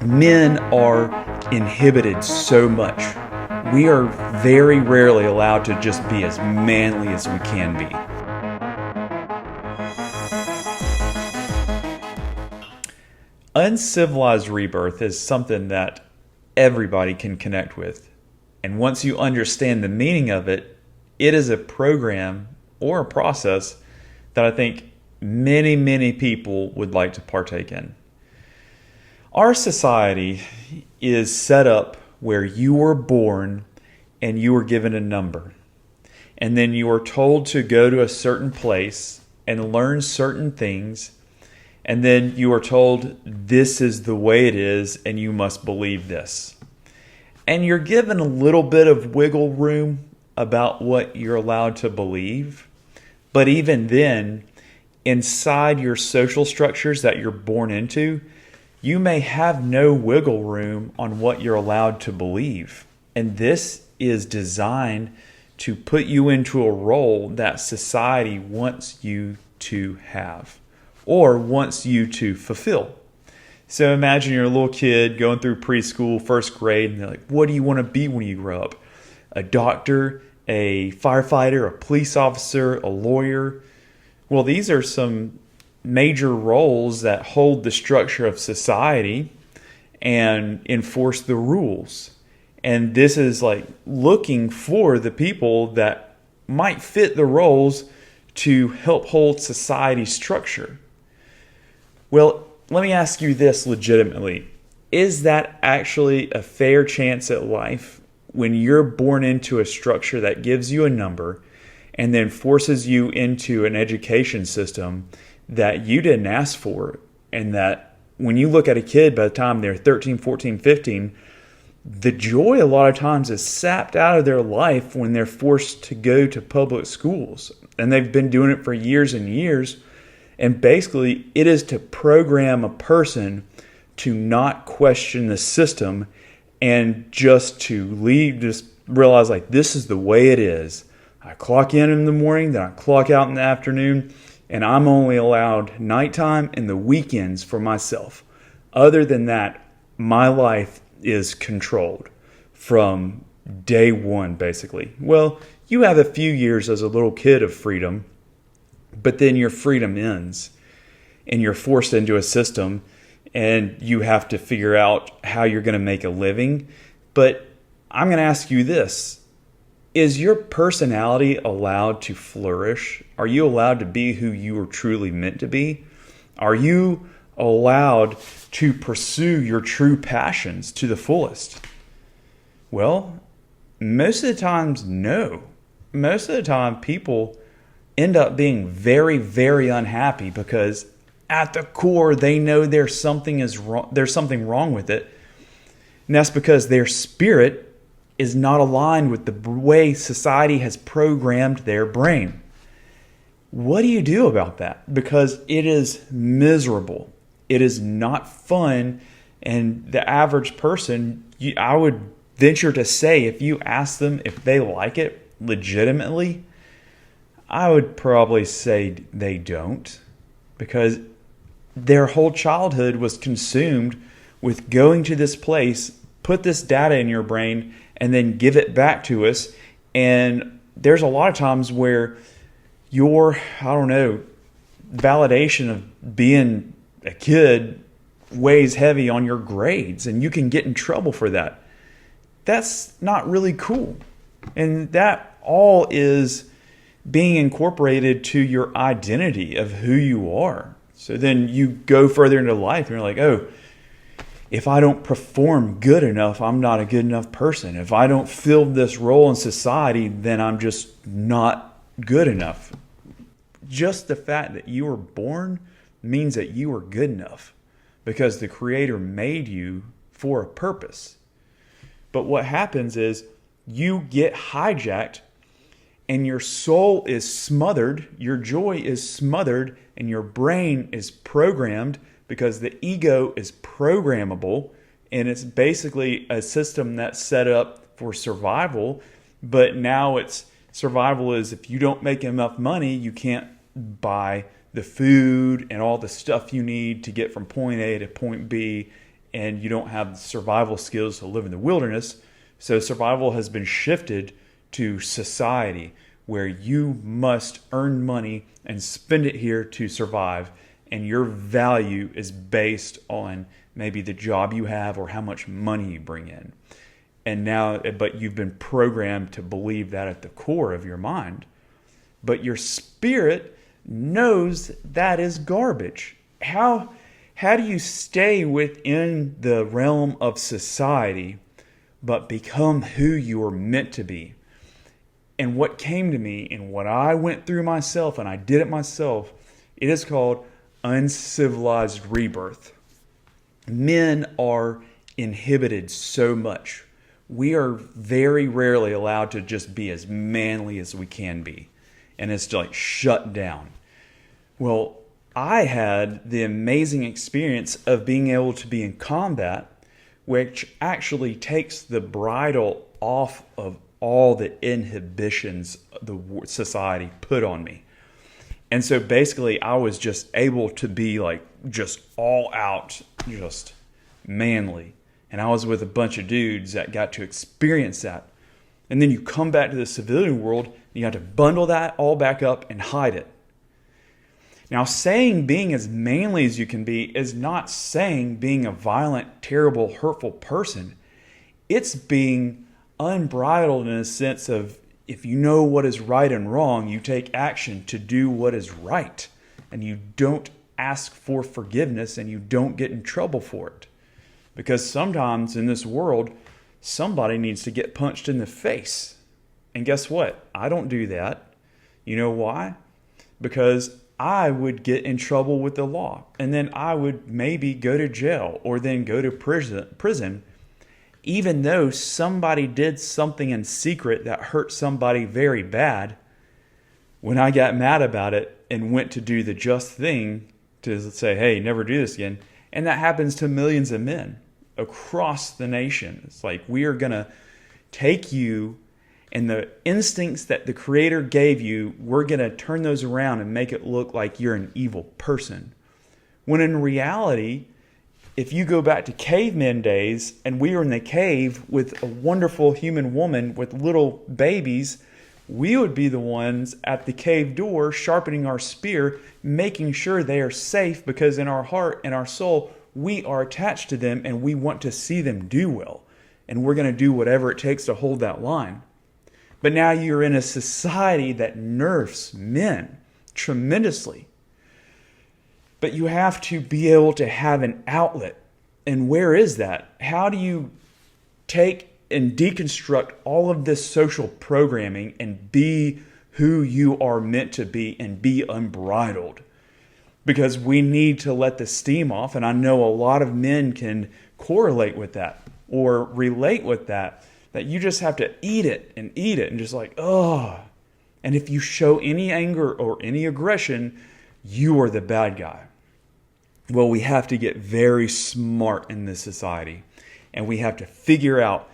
Men are inhibited so much. We are very rarely allowed to just be as manly as we can be. Uncivilized Rebirth is something that everybody can connect with. And once you understand the meaning of it, it is a program or a process that I think many people would like to partake in. Our society is set up where you were born and you were given a number. And then you are told to go to a certain place and learn certain things. And then you are told this is the way it is and you must believe this. And you're given a little bit of wiggle room about what you're allowed to believe. But even then, inside your social structures that you're born into, you may have no wiggle room on what you're allowed to believe. And this is designed to put you into a role that society wants you to have or wants you to fulfill. So imagine you're a little kid going through preschool, first grade, and they're like, what do you want to be when you grow up? A doctor, a firefighter, a police officer, a lawyer? Well, these are some major roles that hold the structure of society and enforce the rules. And this is like looking for the people that might fit the roles to help hold society's structure. Well, let me ask you this legitimately. Is that actually a fair chance at life when you're born into a structure that gives you a number and then forces you into an education system that you didn't ask for, and that when you look at a kid by the time they're 13, 14, 15, the joy a lot of times is sapped out of their life when they're forced to go to public schools. And they've been doing it for years and years. And basically, it is to program a person to not question the system and just to leave, just realize like this is the way it is. I clock in the morning, then I clock out in the afternoon, and I'm only allowed nighttime and the weekends for myself. Other than that, my life is controlled from day one, basically. Well, you have a few years as a little kid of freedom, but then your freedom ends and you're forced into a system and you have to figure out how you're going to make a living. But I'm going to ask you this. Is your personality allowed to flourish? Are you allowed to be who you are truly meant to be? Are you allowed to pursue your true passions to the fullest? Well, most of the times, no. Most of the time, people end up being very unhappy because at the core, they know there's something wrong with it. And that's because their spirit is not aligned with the way society has programmed their brain. What do you do about that? Because it is miserable. It is not fun. And the average person, I would venture to say, if you ask them if they like it legitimately, I would probably say they don't. Because their whole childhood was consumed with going to this place, put this data in your brain, and then give it back to us. And there's a lot of times where your, validation of being a kid weighs heavy on your grades, and you can get in trouble for that. That's not really cool. And that all is being incorporated to your identity of who you are. So then you go further into life and you're like, oh, if I don't perform good enough, I'm not a good enough person. If I don't fill this role in society, then I'm just not good enough. Just the fact that you were born means that you are good enough because the Creator made you for a purpose. But what happens is you get hijacked and your soul is smothered, your joy is smothered, and your brain is programmed because the ego is programmable, and it's basically a system that's set up for survival. But now it's survival is if you don't make enough money, you can't buy the food and all the stuff you need to get from point A to point B and you don't have survival skills to live in the wilderness. So survival has been shifted to society, where you must earn money and spend it here to survive, and your value is based on maybe the job you have or how much money you bring in. And now, but you've been programmed to believe that at the core of your mind. But your spirit knows that is garbage. How do you stay within the realm of society but become who you are meant to be? And what came to me and what I went through myself, and I did it myself, it is called Uncivilized Rebirth. Men are inhibited so much. We are very rarely allowed to just be as manly as we can be. And it's like shut down. Well, I had the amazing experience of being able to be in combat, which actually takes the bridle off of all the inhibitions the society put on me. And so basically I was just able to be like just all out, just manly. And I was with a bunch of dudes that got to experience that. And then you come back to the civilian world and you have to bundle that all back up and hide it. Now, saying being as manly as you can be is not saying being a violent, terrible, hurtful person. It's being unbridled in a sense of, if you know what is right and wrong, you take action to do what is right. And you don't ask for forgiveness and you don't get in trouble for it. Because sometimes in this world, somebody needs to get punched in the face. And guess what? I don't do that. You know why? Because I would get in trouble with the law. And then I would maybe go to jail or then go to prison, even though somebody did something in secret that hurt somebody very bad. When I got mad about it and went to do the just thing to say, hey, never do this again. And that happens to millions of men across the nation. It's like, we are going to take you and the instincts that the Creator gave you, we're going to turn those around and make it look like you're an evil person. When in reality, if you go back to cavemen days and we were in the cave with a wonderful human woman with little babies, we would be the ones at the cave door sharpening our spear, making sure they are safe, because in our heart and our soul, we are attached to them and we want to see them do well. And we're going to do whatever it takes to hold that line. But now you're in a society that nerfs men tremendously. But you have to be able to have an outlet. And where is that? How do you take and deconstruct all of this social programming and be who you are meant to be and be unbridled? Because we need to let the steam off. And I know a lot of men can correlate with that or relate with that you just have to eat it and just like, oh. And if you show any anger or any aggression, you are the bad guy. Well, we have to get very smart in this society. And we have to figure out,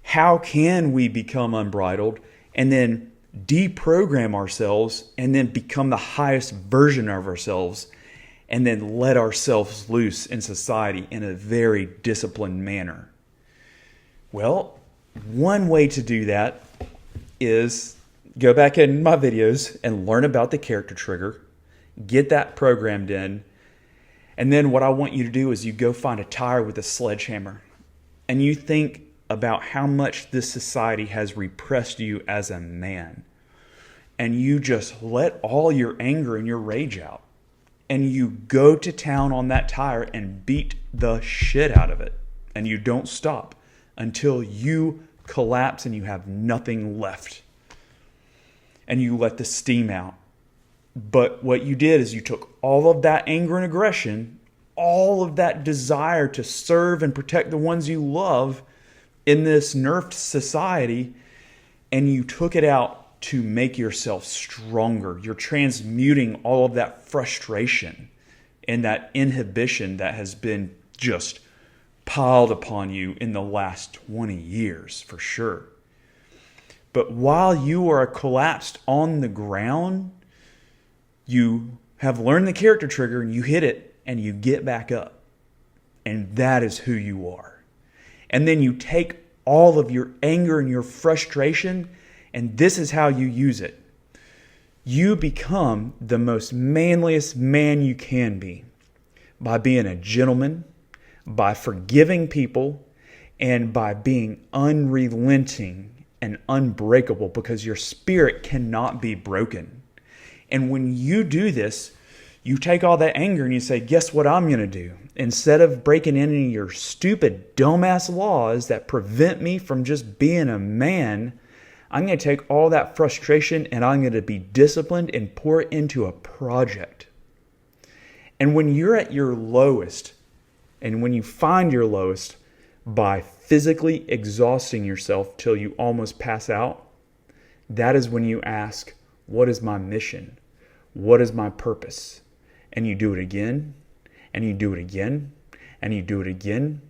how can we become unbridled and then deprogram ourselves and then become the highest version of ourselves and then let ourselves loose in society in a very disciplined manner? Well, one way to do that is go back in my videos and learn about the character trigger, get that programmed in, and then what I want you to do is you go find a tire with a sledgehammer and you think about how much this society has repressed you as a man. And you just let all your anger and your rage out. And you go to town on that tire and beat the shit out of it. And you don't stop until you collapse and you have nothing left. And you let the steam out. But what you did is you took all of that anger and aggression, all of that desire to serve and protect the ones you love in this nerfed society, and you took it out to make yourself stronger. You're transmuting all of that frustration and that inhibition that has been just piled upon you in the last 20 years, for sure. But while you are collapsed on the ground, you have learned the character trigger and you hit it and you get back up. and that is who you are. And then you take all of your anger and your frustration, and this is how you use it. You become the most manliest man you can be by being a gentleman, by forgiving people, and by being unrelenting and unbreakable, because your spirit cannot be broken. And when you do this, you take all that anger and you say, guess what I'm going to do? Instead of breaking any of your stupid, dumbass laws that prevent me from just being a man, I'm going to take all that frustration and I'm going to be disciplined and pour it into a project. And when you're at your lowest, and when you find your lowest by physically exhausting yourself till you almost pass out, that is when you ask, what is my mission? What is my purpose? And you do it again, and you do it again, and you do it again,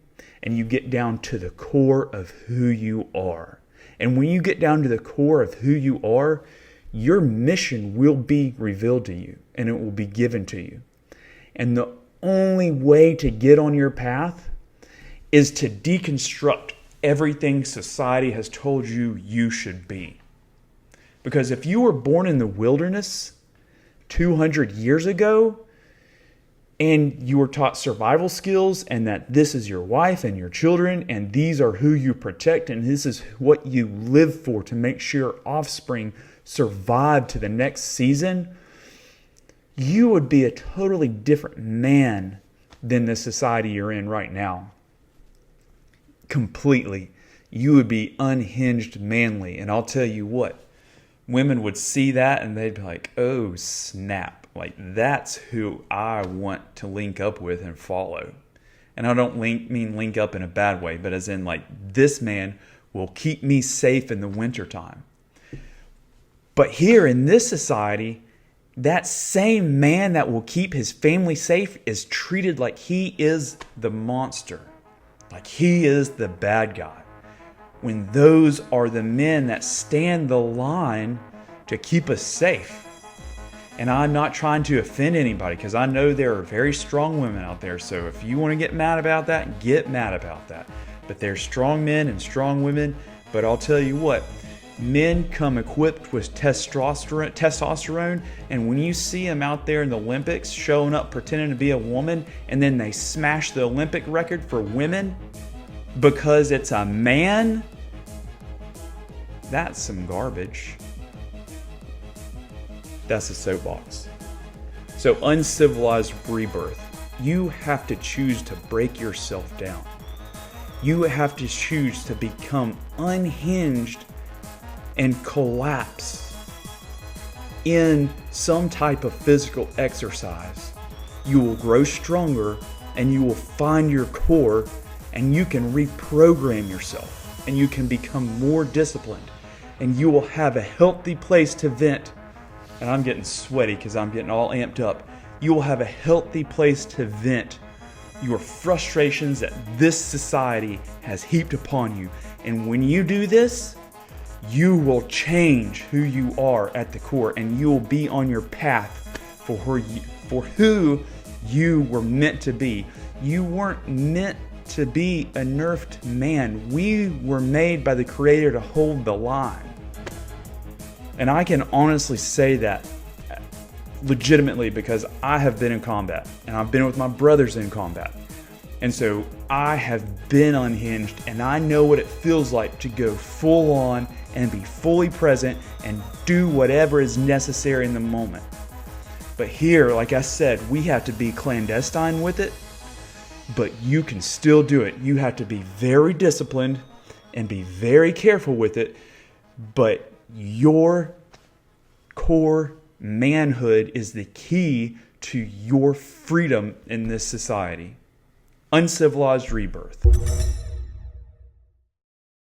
and you get down to the core of who you are. And when you get down to the core of who you are, your mission will be revealed to you, and it will be given to you. And the only way to get on your path is to deconstruct everything society has told you you should be. Because if you were born in the wilderness 200 years ago, and you were taught survival skills, and that this is your wife and your children, and these are who you protect, and this is what you live for to make sure your offspring survive to the next season, you would be a totally different man than the society you're in right now. Completely. You would be unhinged manly. And I'll tell you what, women would see that and they'd be like, oh, snap. Like, that's who I want to link up with and follow. And I don't mean link up in a bad way, but as in, like, this man will keep me safe in the wintertime. But here in this society, that same man that will keep his family safe is treated like he is the monster, like he is the bad guy, when those are the men that stand the line to keep us safe. And I'm not trying to offend anybody, because I know there are very strong women out there. So if you want to get mad about that, get mad about that. But there's strong men and strong women. But I'll tell you what, men come equipped with testosterone. And when you see them out there in the Olympics showing up pretending to be a woman, and then they smash the Olympic record for women because it's a man, that's some garbage. That's a soapbox. So uncivilized rebirth. You have to choose to break yourself down. You have to choose to become unhinged and collapse in some type of physical exercise. You will grow stronger and you will find your core, and you can reprogram yourself, and you can become more disciplined, and you will have a healthy place to vent. And I'm getting sweaty because I'm getting all amped up. You will have a healthy place to vent your frustrations that this society has heaped upon you. And when you do this, you will change who you are at the core, and you will be on your path for who you were meant to be. You weren't meant to be a nerfed man. We were made by the Creator to hold the line. And I can honestly say that legitimately, because I have been in combat, and I've been with my brothers in combat. And so I have been unhinged, and I know what it feels like to go full on and be fully present and do whatever is necessary in the moment. But here, like I said, we have to be clandestine with it, but you can still do it. You have to be very disciplined and be very careful with it, but your core manhood is the key to your freedom in this society. Uncivilized Rebirth.